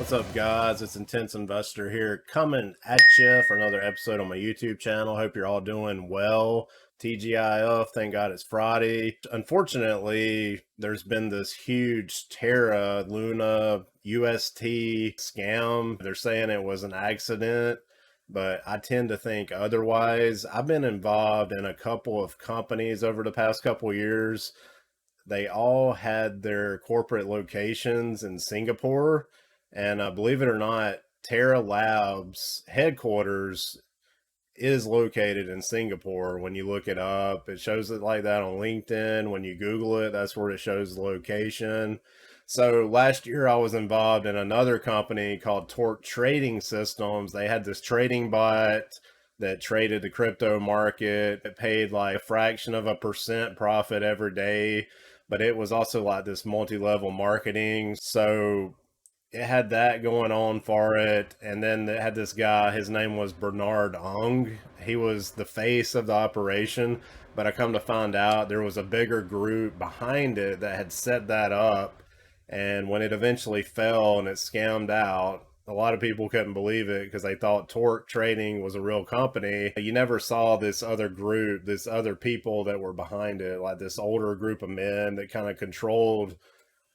What's up, guys? It's Intense Investor here, coming at you for another episode on my YouTube channel. Hope you're all doing well. TGIF, thank God it's Friday. Unfortunately, there's been this huge Terra Luna UST scam. They're saying it was an accident, but I tend to think otherwise. I've been involved in a couple of companies over the past couple years. They all had their corporate locations in Singapore. And believe it or not, Terra Labs headquarters is located in Singapore. When you look it up, it shows it like that on LinkedIn. When you Google it, that's where it shows the location. So last year I was involved in another company called Torque Trading Systems. They had this trading bot that traded the crypto market. It paid like a fraction of a % profit every day, but it was also like this multi-level marketing. So it had that going on for it. And then it had this guy, his name was Bernard Ong. He was the face of the operation, but I come to find out there was a bigger group behind it that had set that up. And when it eventually fell and it scammed out, a lot of people couldn't believe it because they thought Torque Trading was a real company. You never saw this other group, this other people that were behind it, like this older group of men that kind of controlled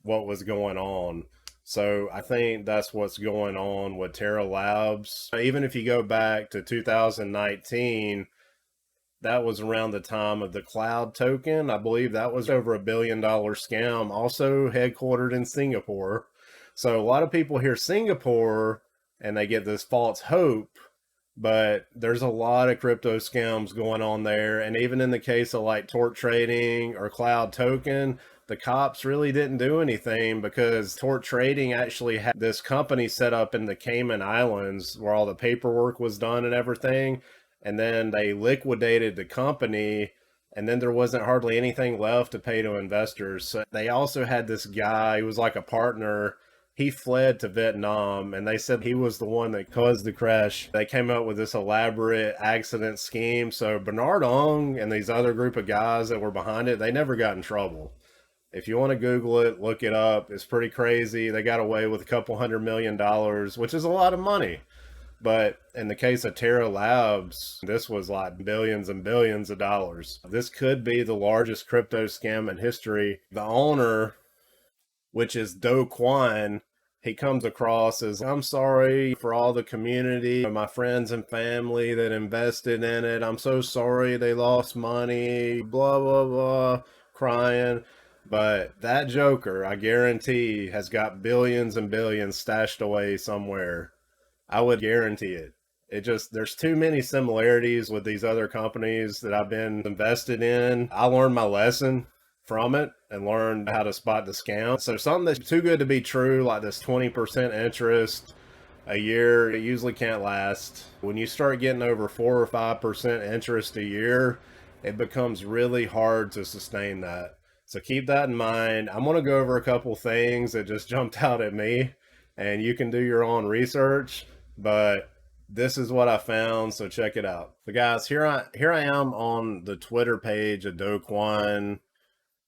what was going on. So I think that's what's going on with Terra Labs. Even if you go back to 2019, that was around the time of the cloud token. I believe that was over $1 billion scam, also headquartered in Singapore. So a lot of people hear Singapore and they get this false hope, but there's a lot of crypto scams going on there. And even in the case of like Torque Trading or Cloud Token, the cops really didn't do anything because Torque Trading actually had this company set up in the Cayman Islands where all the paperwork was done and everything. And then they liquidated the company, and then there wasn't hardly anything left to pay to investors. So they also had this guy who was like a partner. He fled to Vietnam, and they said he was the one that caused the crash. They came up with this elaborate accident scheme. So Bernard Ong and these other group of guys that were behind it, they never got in trouble. If you want to Google it, look it up. It's pretty crazy. They got away with a couple $100 million, which is a lot of money. But in the case of Terra Labs, this was like billions and billions of dollars. This could be the largest crypto scam in history. The owner, which is Kwon, he comes across as, I'm sorry for all the community, my friends and family that invested in it. I'm so sorry they lost money, blah, blah, blah, crying. But that joker, I guarantee, has got billions and billions stashed away somewhere. I would guarantee it. There's too many similarities with these other companies that I've been invested in. I learned my lesson from it and learned how to spot the scam. So something that's too good to be true, like this 20% interest a year, it usually can't last. When you start getting over 4 or 5% interest a year, it becomes really hard to sustain that. So keep that in mind. I'm going to go over a couple things that just jumped out at me, and you can do your own research, but this is what I found, so check it out. So guys, here I am on the Twitter page of Kwon.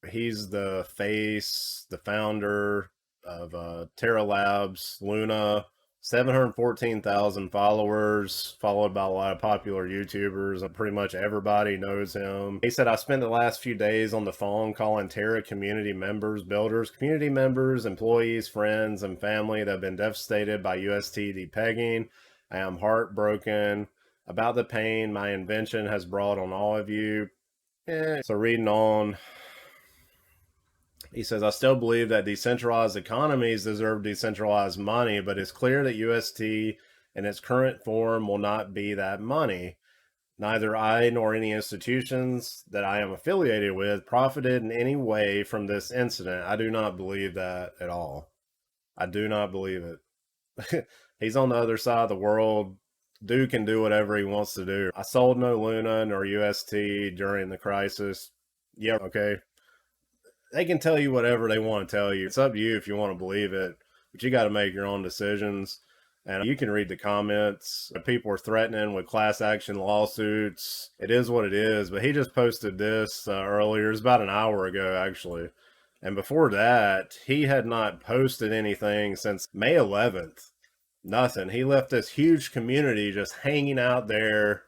He's the face, the founder of Terra Labs, Luna. 714,000 followers, followed by a lot of popular YouTubers, and pretty much everybody knows him. He said, I spent the last few days on the phone calling Terra community members, builders, community members, employees, friends, and family that have been devastated by UST depegging. I am heartbroken about the pain my invention has brought on all of you. So reading on, he says, I still believe that decentralized economies deserve decentralized money, but it's clear that UST in its current form will not be that money. Neither I nor any institutions that I am affiliated with profited in any way from this incident. I do not believe that at all. I do not believe it. He's on the other side of the world. Dude can do whatever he wants to do. I sold no Luna nor UST during the crisis. Yeah, okay. They can tell you whatever they want to tell you. It's up to you if you want to believe it, but you got to make your own decisions. And you can read the comments. People are threatening with class action lawsuits. It is what it is. But he just posted this earlier. It was about an hour ago, actually. And before that, he had not posted anything since May 11th. Nothing. He left this huge community just hanging out there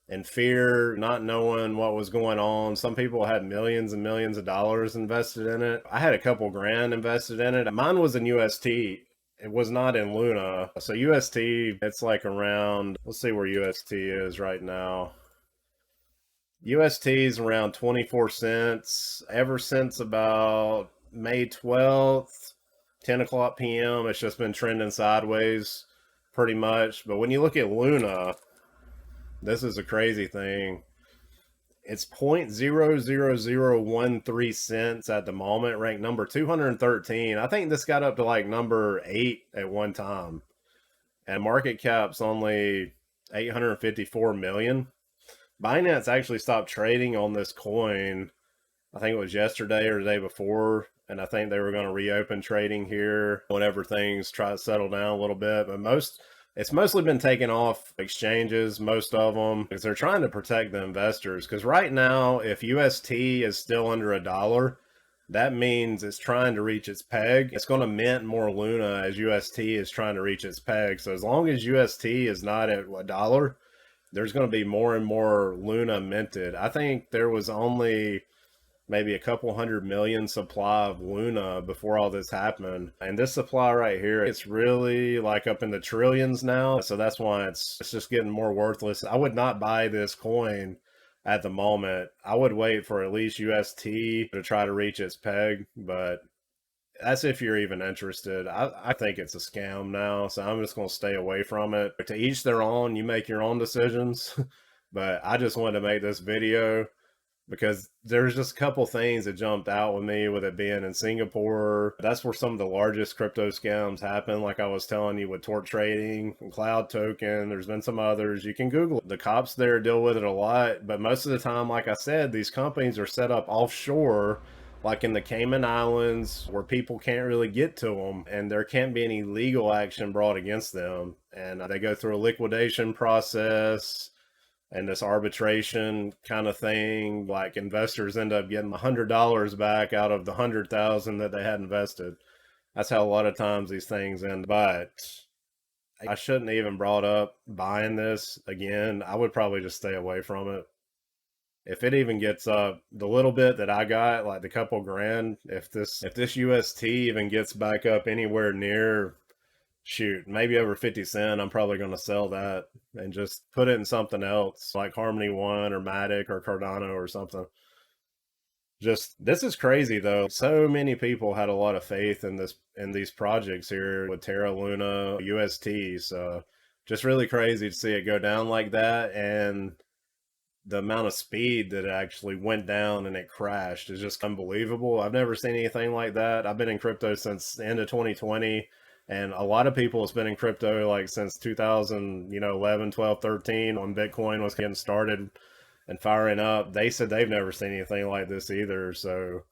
in fear, not knowing what was going on. Some people had millions and millions of dollars invested in it. I had a couple grand invested in it. Mine was in UST. It was not in Luna. So UST, it's like around, let's see where UST is right now. UST is around 24 cents. Ever since about May 12th, 10 o'clock p.m., it's just been trending sideways pretty much. But when you look at Luna, this is a crazy thing. It's 0.00013 at the moment, ranked number 213. I think this got up to like number 8 at one time. And market cap's only 854 million. Binance actually stopped trading on this coin, I think it was yesterday or the day before, and I think they were going to reopen trading here whenever things try to settle down a little bit. But it's mostly been taken off exchanges, most of them, because they're trying to protect the investors. Because right now, if UST is still under $1, that means it's trying to reach its peg. It's going to mint more Luna as UST is trying to reach its peg. So as long as UST is not at $1, there's going to be more and more Luna minted. I think there was only maybe a couple 100 million supply of Luna before all this happened. And this supply right here, it's really like up in the trillions now. So that's why it's just getting more worthless. I would not buy this coin at the moment. I would wait for at least UST to try to reach its peg, but that's if you're even interested. I think it's a scam now, so I'm just going to stay away from it. To each their own, you make your own decisions. But I just wanted to make this video because there's just a couple things that jumped out with me with it being in Singapore. That's where some of the largest crypto scams happen, like I was telling you with tort trading and cloud token. There's been some others. You can Google it. The cops there deal with it a lot, but most of the time, like I said, these companies are set up offshore, like in the Cayman Islands, where people can't really get to them, and there can't be any legal action brought against them. And they go through a liquidation process and this arbitration kind of thing. Like investors end up getting $100 back out of the 100,000 that they had invested. That's how a lot of times these things end. But I shouldn't even brought up buying this again. I would probably just stay away from it. If it even gets up the little bit that I got, like the couple grand, if this UST even gets back up anywhere near, shoot, maybe over 50 cent, I'm probably going to sell that and just put it in something else like Harmony One or Matic or Cardano or something. Just, this is crazy though. So many people had a lot of faith in these projects here with Terra Luna, UST. So just really crazy to see it go down like that, and the amount of speed that it actually went down and it crashed is just unbelievable. I've never seen anything like that. I've been in crypto since the end of 2020, and a lot of people have been in crypto like since 2011, 12, 13, when Bitcoin was getting started and firing up. They said they've never seen anything like this either. So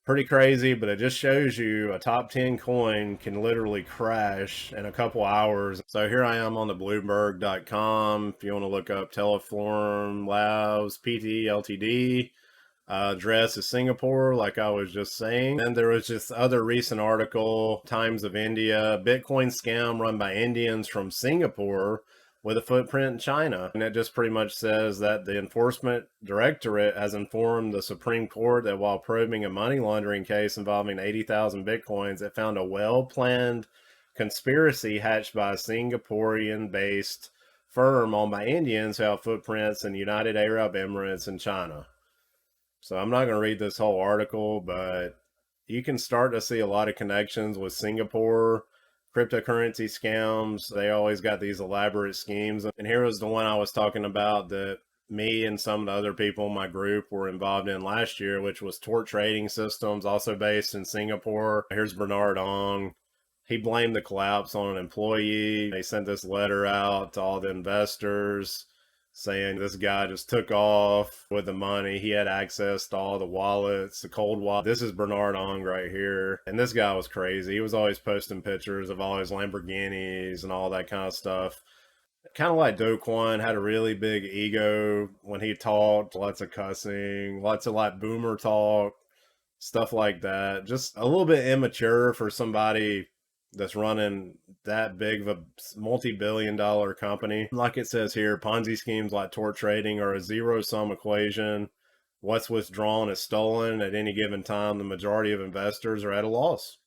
pretty crazy, but it just shows you a top 10 coin can literally crash in a couple hours. So here I am on the Bloomberg.com. If you want to look up Terra Labs, PT, Ltd. Address is Singapore, like I was just saying. And there was just other recent article, Times of India, Bitcoin scam run by Indians from Singapore with a footprint in China. And it just pretty much says that the Enforcement Directorate has informed the Supreme Court that while probing a money laundering case involving 80,000 Bitcoins, it found a well-planned conspiracy hatched by a Singaporean-based firm owned by Indians who have footprints in the United Arab Emirates and China. So I'm not going to read this whole article, but you can start to see a lot of connections with Singapore cryptocurrency scams. They always got these elaborate schemes. And here was the one I was talking about that me and some of the other people in my group were involved in last year, which was tort trading systems, also based in Singapore. Here's Bernard Ong. He blamed the collapse on an employee. They sent this letter out to all the investors saying this guy just took off with the money. He had access to all the wallets, the cold wallet. This is Bernard Ong right here. And this guy was crazy. He was always posting pictures of all his Lamborghinis and all that kind of stuff. Kind of like Kwon, had a really big ego when he talked. Lots of cussing, lots of like boomer talk, stuff like that. Just a little bit immature for somebody that's running that big of a multi-billion-dollar company. Like it says here, Ponzi schemes like tort trading are a zero-sum equation. What's withdrawn is stolen. At any given time, the majority of investors are at a loss.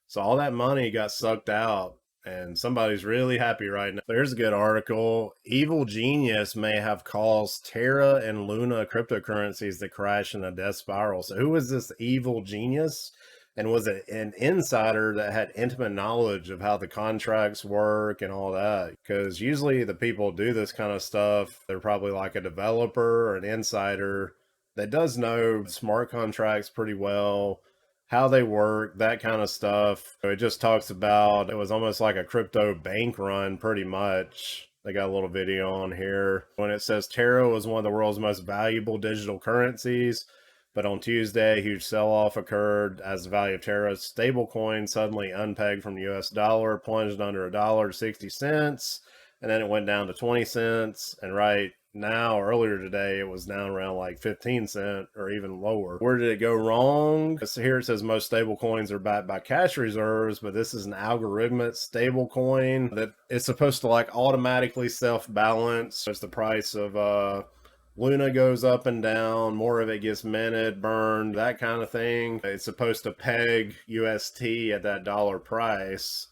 So all that money got sucked out, and somebody's really happy right now. There's a good article. Evil genius may have caused Terra and Luna cryptocurrencies to crash in a death spiral. So who was this evil genius? And was it an insider that had intimate knowledge of how the contracts work and all that? Because usually the people who do this kind of stuff, they're probably like a developer or an insider that does know smart contracts pretty well, how they work, that kind of stuff. It just talks about it was almost like a crypto bank run, pretty much. They got a little video on here when it says Terra was one of the world's most valuable digital currencies. But on Tuesday, a huge sell-off occurred as the value of Terra's stablecoin suddenly unpegged from the US dollar, plunged under $1.60, and then it went down to 20 cents. And right now, earlier today, it was down around like 15 cents or even lower. Where did it go wrong? So here it says most stable coins are backed by cash reserves, but this is an algorithmic stable coin that is supposed to like automatically self-balance as the price of Luna goes up and down, more of it gets minted, burned, that kind of thing. It's supposed to peg UST at that dollar price.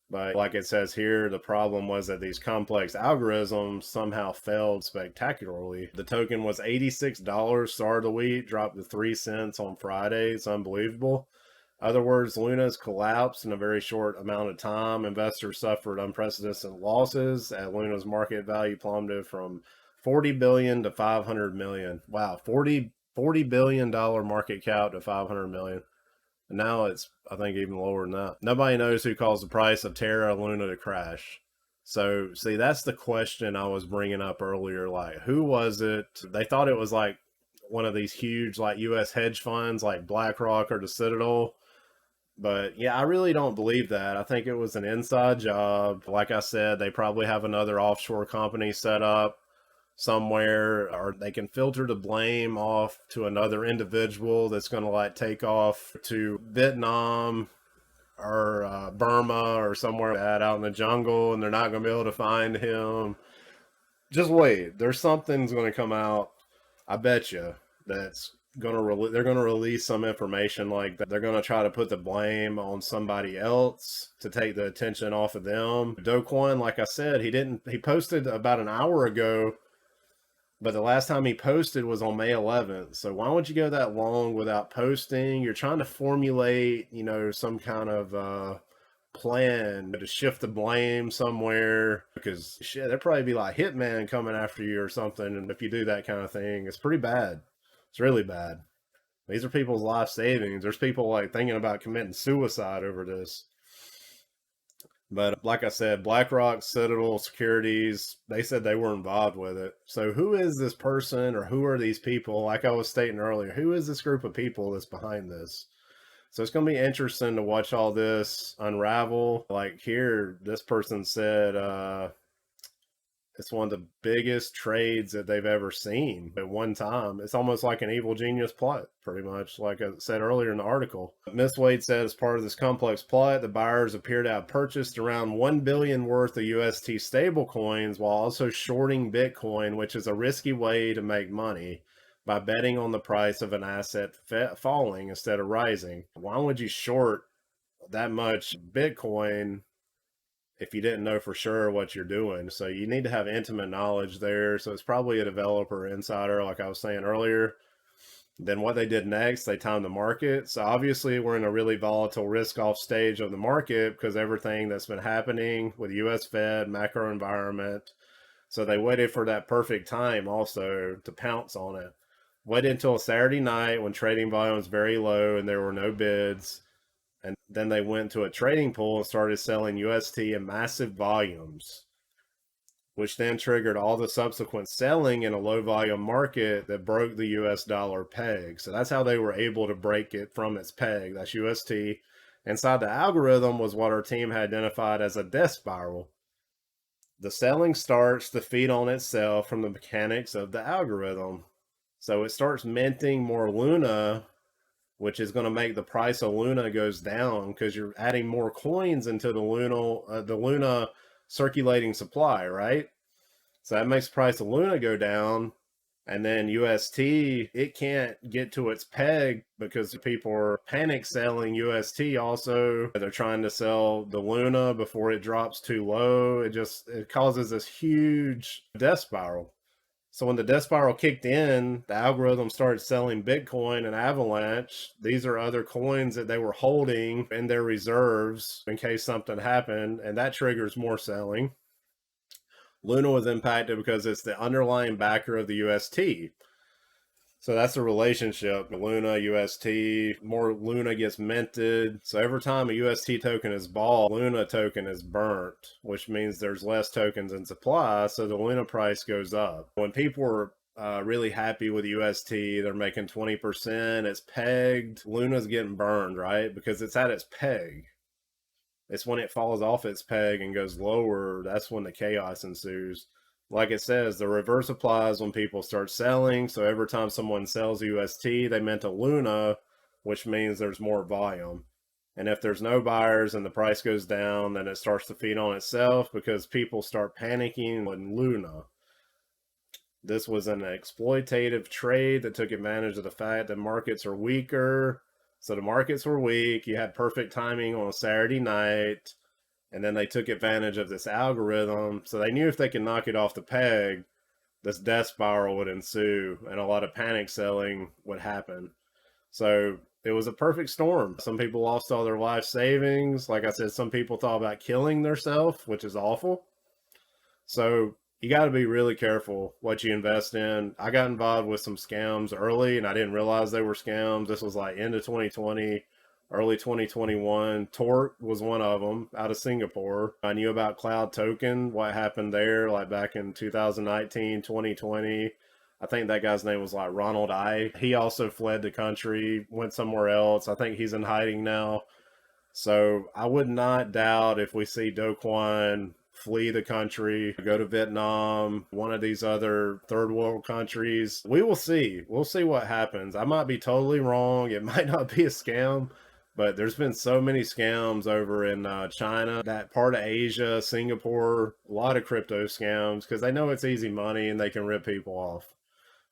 But like it says here, the problem was that these complex algorithms somehow failed spectacularly. The token was $86 start of the week, dropped to 3 cents on Friday. It's unbelievable. Other words, Luna's collapsed in a very short amount of time. Investors suffered unprecedented losses as Luna's market value plummeted from 40 billion to 500 million. Wow, 40 billion dollar market cap to 500 million. And now it's, I think, even lower than that. Nobody knows who caused the price of Terra Luna to crash. So, see, that's the question I was bringing up earlier. Like, who was it? They thought it was like one of these huge, like, US hedge funds, like BlackRock or the Citadel. But yeah, I really don't believe that. I think it was an inside job. Like I said, they probably have another offshore company set up somewhere, or they can filter the blame off to another individual that's going to like take off to Vietnam or Burma or somewhere bad out in the jungle, and they're not going to be able to find him. Just wait, there's something's going to come out, I bet you, that's they're going to release some information like that. They're going to try to put the blame on somebody else to take the attention off of them. Kwon, like I said, he posted about an hour ago, but the last time he posted was on May 11th. So why would you go that long without posting? You're trying to formulate, you know, some kind of plan to shift the blame somewhere, because shit, there'd probably be like Hitman coming after you or something. And if you do that kind of thing, it's pretty bad. It's really bad. These are people's life savings. There's people like thinking about committing suicide over this. But like I said, BlackRock, Citadel Securities, they said they were involved with it. So who is this person, or who are these people? Like I was stating earlier, who is this group of people that's behind this? So it's going to be interesting to watch all this unravel. Like here, this person said it's one of the biggest trades that they've ever seen at one time. It's almost like an evil genius plot, pretty much, like I said earlier in the article. Miss Wade said, as part of this complex plot, the buyers appear to have purchased around 1 billion worth of UST stablecoins while also shorting Bitcoin, which is a risky way to make money by betting on the price of an asset falling instead of rising. Why would you short that much Bitcoin if you didn't know for sure what you're doing? So you need to have intimate knowledge there. So it's probably a developer insider, like I was saying earlier. Then what they did next, they timed the market. So obviously we're in a really volatile risk off stage of the market because everything that's been happening with US Fed, macro environment. So they waited for that perfect time also to pounce on it. Waited until Saturday night when trading volume was very low and there were no bids. And then they went to a trading pool and started selling UST in massive volumes, which then triggered all the subsequent selling in a low volume market that broke the US dollar peg. So that's how they were able to break it from its peg. That's UST. Inside the algorithm was what our team had identified as a death spiral. The selling starts to feed on itself from the mechanics of the algorithm. So it starts minting more Luna which is going to make the price of Luna goes down because you're adding more coins into the Luna circulating supply, right? So that makes the price of Luna go down. And then UST, it can't get to its peg because people are panic selling UST also. They're trying to sell the Luna before it drops too low. It causes this huge death spiral. So when the death spiral kicked in, the algorithm started selling Bitcoin and Avalanche. These are other coins that they were holding in their reserves in case something happened, and that triggers more selling. Luna was impacted because it's the underlying backer of the UST. So that's the relationship. Luna, UST, more Luna gets minted. So every time a UST token is bought, Luna token is burnt, which means there's less tokens in supply. So the Luna price goes up. When people are really happy with UST, they're making 20%, it's pegged. Luna's getting burned, right? Because it's at its peg. It's when it falls off its peg and goes lower, that's when the chaos ensues. Like it says, the reverse applies when people start selling. So every time someone sells UST, they meant a Luna, which means there's more volume. And if there's no buyers and the price goes down, then it starts to feed on itself because people start panicking in Luna. This was an exploitative trade that took advantage of the fact that markets are weaker. So the markets were weak. You had perfect timing on a Saturday night. And then they took advantage of this algorithm. So they knew if they could knock it off the peg, this death spiral would ensue and a lot of panic selling would happen. So it was a perfect storm. Some people lost all their life savings. Like I said, some people thought about killing themselves, which is awful. So you got to be really careful what you invest in. I got involved with some scams early and I didn't realize they were scams. This was like end of 2020. Early 2021, Torque was one of them out of Singapore. I knew about Cloud Token, what happened there, like back in 2019, 2020. I think that guy's name was like Ronald I. He also fled the country, went somewhere else. I think he's in hiding now. So I would not doubt if we see Do Kwon flee the country, go to Vietnam, one of these other third world countries. We will see. We'll see what happens. I might be totally wrong. It might not be a scam. But there's been so many scams over in China, that part of Asia, Singapore, a lot of crypto scams because they know it's easy money and they can rip people off.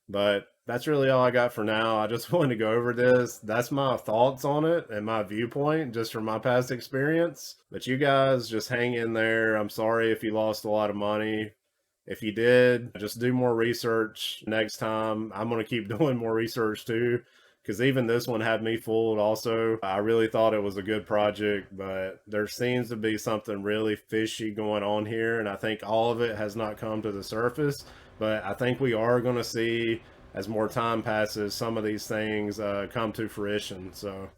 But that's really all I got for now. I just wanted to go over this. That's my thoughts on it and my viewpoint just from my past experience. But you guys just hang in there. I'm sorry if you lost a lot of money. If you did, just do more research next time. I'm going to keep doing more research too, because even this one had me fooled also. I really thought it was a good project, but there seems to be something really fishy going on here, and I think all of it has not come to the surface, but I think we are going to see, as more time passes, some of these things come to fruition. So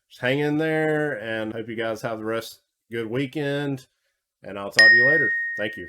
just hang in there, and hope you guys have the rest good weekend, and I'll talk to you later. Thank you.